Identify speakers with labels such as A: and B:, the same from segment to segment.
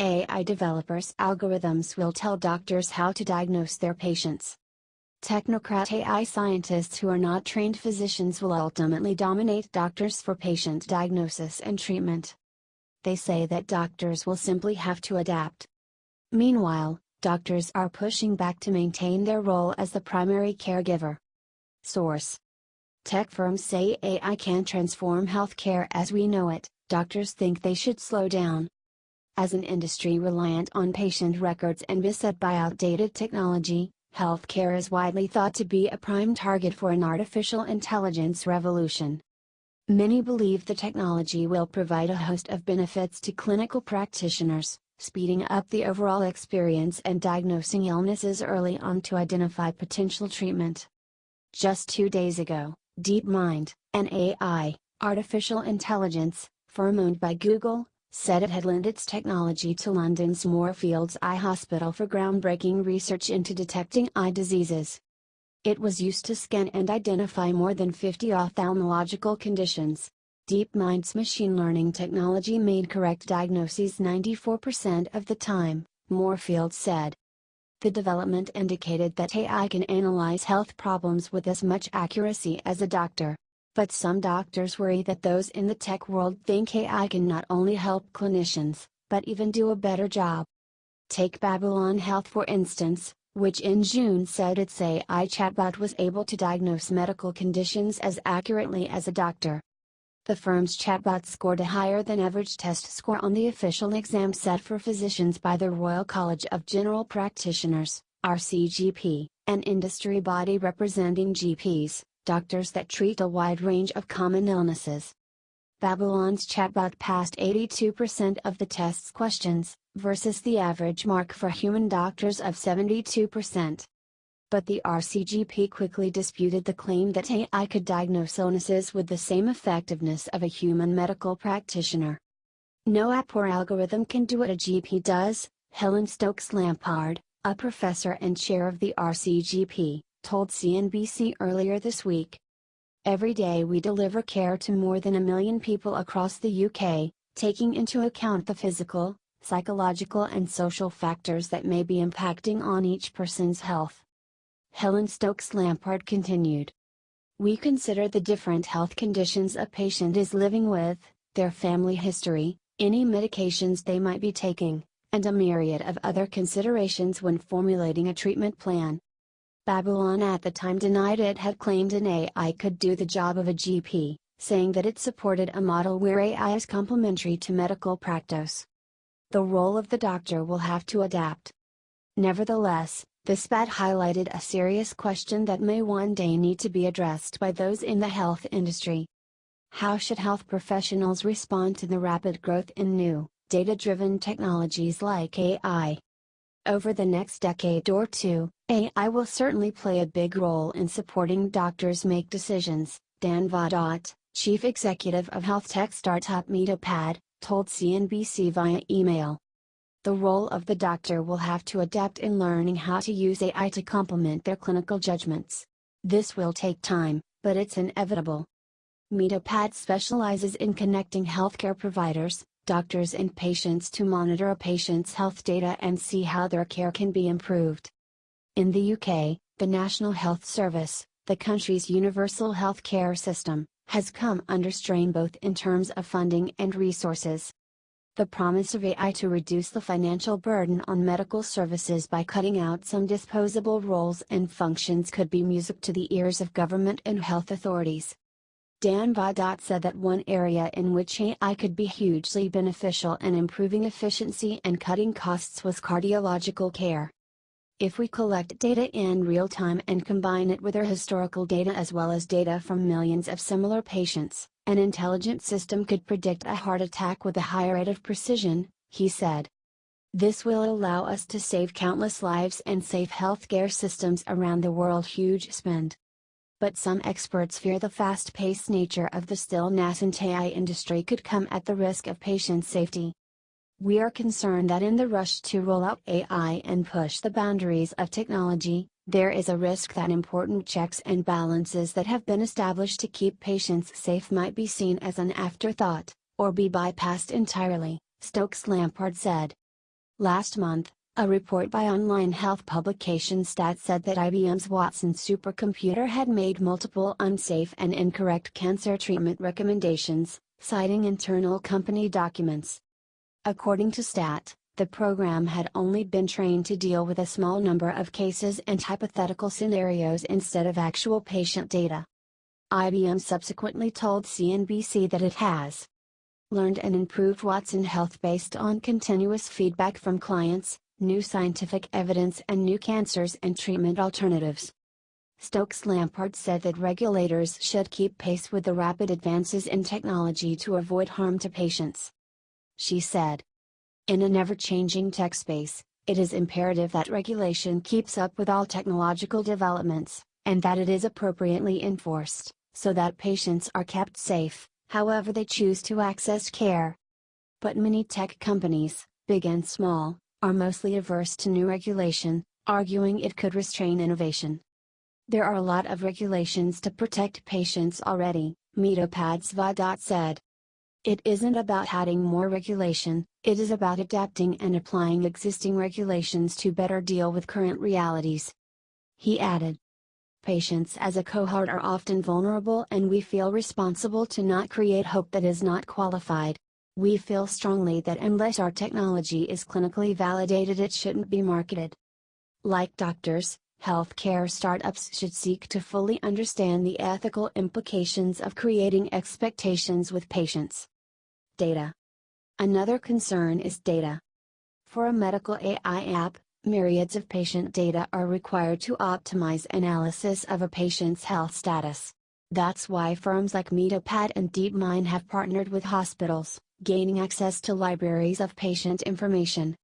A: AI developers' algorithms will tell doctors how to diagnose their patients. Technocrat AI scientists who are not trained physicians will ultimately dominate doctors for patient diagnosis and treatment. They say that doctors will simply have to adapt. Meanwhile, doctors are pushing back to maintain their role as the primary caregiver. Source: tech firms say AI can transform healthcare as we know it. Doctors think they should slow down. As an industry reliant on patient records and beset by outdated technology, healthcare is widely thought to be a prime target for an artificial intelligence revolution. Many believe the technology will provide a host of benefits to clinical practitioners, speeding up the overall experience and diagnosing illnesses early on to identify potential treatment. Just 2 days ago, DeepMind, an AI, artificial intelligence, firm owned by Google, said it had lent its technology to London's Moorfields Eye Hospital for groundbreaking research into detecting eye diseases. It was used to scan and identify more than 50 ophthalmological conditions. DeepMind's machine learning technology made correct diagnoses 94% of the time, Moorfields said. The development indicated that AI can analyze health problems with as much accuracy as a doctor. But some doctors worry that those in the tech world think AI can not only help clinicians, but even do a better job. Take Babylon Health for instance, which in June said its AI chatbot was able to diagnose medical conditions as accurately as a doctor. The firm's chatbot scored a higher than average test score on the official exam set for physicians by the Royal College of General Practitioners, RCGP, an industry body representing GPs, doctors that treat a wide range of common illnesses. Babylon's chatbot passed 82% of the test's questions, versus the average mark for human doctors of 72%. But the RCGP quickly disputed the claim that AI could diagnose illnesses with the same effectiveness of a human medical practitioner. No app or algorithm can do what a GP does, Helen Stokes-Lampard, a professor and chair of the RCGP, told CNBC earlier this week. Every day we deliver care to more than 1 million people across the UK, taking into account the physical, psychological and social factors that may be impacting on each person's health. Helen Stokes-Lampard continued. We consider the different health conditions a patient is living with, their family history, any medications they might be taking, and a myriad of other considerations when formulating a treatment plan. Babylon at the time denied it had claimed an AI could do the job of a GP, saying that it supported a model where AI is complementary to medical practice. The role of the doctor will have to adapt. Nevertheless, the spat highlighted a serious question that may one day need to be addressed by those in the health industry. How should health professionals respond to the rapid growth in new, data-driven technologies like AI? Over the next decade or two, AI will certainly play a big role in supporting doctors make decisions, Dan Vadot, chief executive of health tech startup MetaPad, told CNBC via email. The role of the doctor will have to adapt in learning how to use AI to complement their clinical judgments. This will take time, but it's inevitable. MetaPad specializes in connecting healthcare providers, doctors and patients to monitor a patient's health data and see how their care can be improved. In the UK, the National Health Service, the country's universal health care system, has come under strain both in terms of funding and resources. The promise of AI to reduce the financial burden on medical services by cutting out some disposable roles and functions could be music to the ears of government and health authorities. Dan Vadot said that one area in which AI could be hugely beneficial in improving efficiency and cutting costs was cardiological care. If we collect data in real time and combine it with our historical data as well as data from millions of similar patients, an intelligent system could predict a heart attack with a high rate of precision, he said. This will allow us to save countless lives and save healthcare systems around the world huge spend. But some experts fear the fast-paced nature of the still nascent AI industry could come at the risk of patient safety. We are concerned that in the rush to roll out AI and push the boundaries of technology, there is a risk that important checks and balances that have been established to keep patients safe might be seen as an afterthought, or be bypassed entirely, Stokes-Lampard said. Last month, a report by online health publication Stat said that IBM's Watson supercomputer had made multiple unsafe and incorrect cancer treatment recommendations, citing internal company documents. According to Stat, the program had only been trained to deal with a small number of cases and hypothetical scenarios instead of actual patient data. IBM subsequently told CNBC that it has learned and improved Watson Health based on continuous feedback from clients, new scientific evidence and new cancers and treatment alternatives. Stokes-Lampard said that regulators should keep pace with the rapid advances in technology to avoid harm to patients. She said, "In an ever-changing tech space, it is imperative that regulation keeps up with all technological developments, and that it is appropriately enforced, so that patients are kept safe, however they choose to access care." But many tech companies, big and small, are mostly averse to new regulation, arguing it could restrain innovation. "There are a lot of regulations to protect patients already," Metopadsva said. "It isn't about adding more regulation, it is about adapting and applying existing regulations to better deal with current realities." He added, "Patients as a cohort are often vulnerable and we feel responsible to not create hope that is not qualified. We feel strongly that unless our technology is clinically validated it shouldn't be marketed." Like doctors, healthcare startups should seek to fully understand the ethical implications of creating expectations with patients. Data. Another concern is data. For a medical AI app, myriads of patient data are required to optimize analysis of a patient's health status. That's why firms like Metapad and DeepMind have partnered with hospitals, gaining access to libraries of patient information.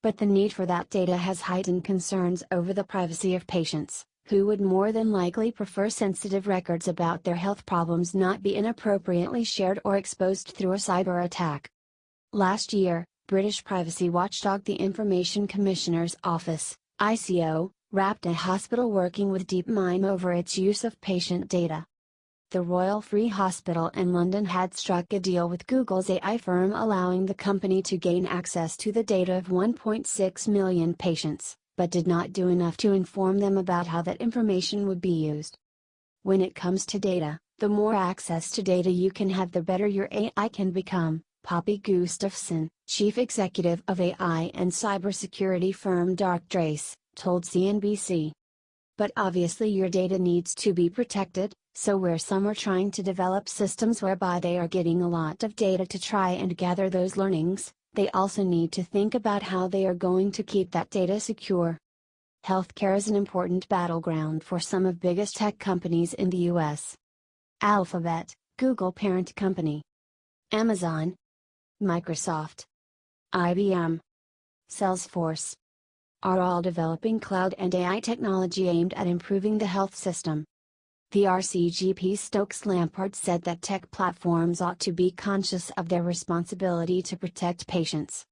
A: But the need for that data has heightened concerns over the privacy of patients, who would more than likely prefer sensitive records about their health problems not be inappropriately shared or exposed through a cyber attack. Last year, British privacy watchdog the Information Commissioner's Office, ICO, wrapped a hospital working with DeepMind over its use of patient data. The Royal Free Hospital in London had struck a deal with Google's AI firm allowing the company to gain access to the data of 1.6 million patients, but did not do enough to inform them about how that information would be used. When it comes to data, the more access to data you can have the better your AI can become, Poppy Gustafson, chief executive of AI and cybersecurity firm Darktrace, told CNBC. "But obviously your data needs to be protected, so where some are trying to develop systems whereby they are getting a lot of data to try and gather those learnings, they also need to think about how they are going to keep that data secure." Healthcare is an important battleground for some of the biggest tech companies in the US. Alphabet, Google parent company. Amazon, Microsoft, IBM, Salesforce, are all developing cloud and AI technology aimed at improving the health system. The RCGP Stokes-Lampard said that tech platforms ought to be conscious of their responsibility to protect patients.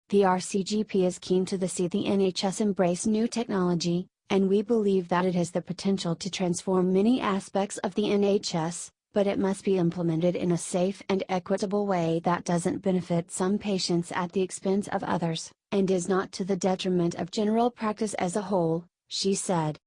A: The RCGP is keen to see the NHS embrace new technology, and we believe that it has the potential to transform many aspects of the NHS, but it must be implemented in a safe and equitable way that doesn't benefit some patients at the expense of others, and is not to the detriment of general practice as a whole, she said.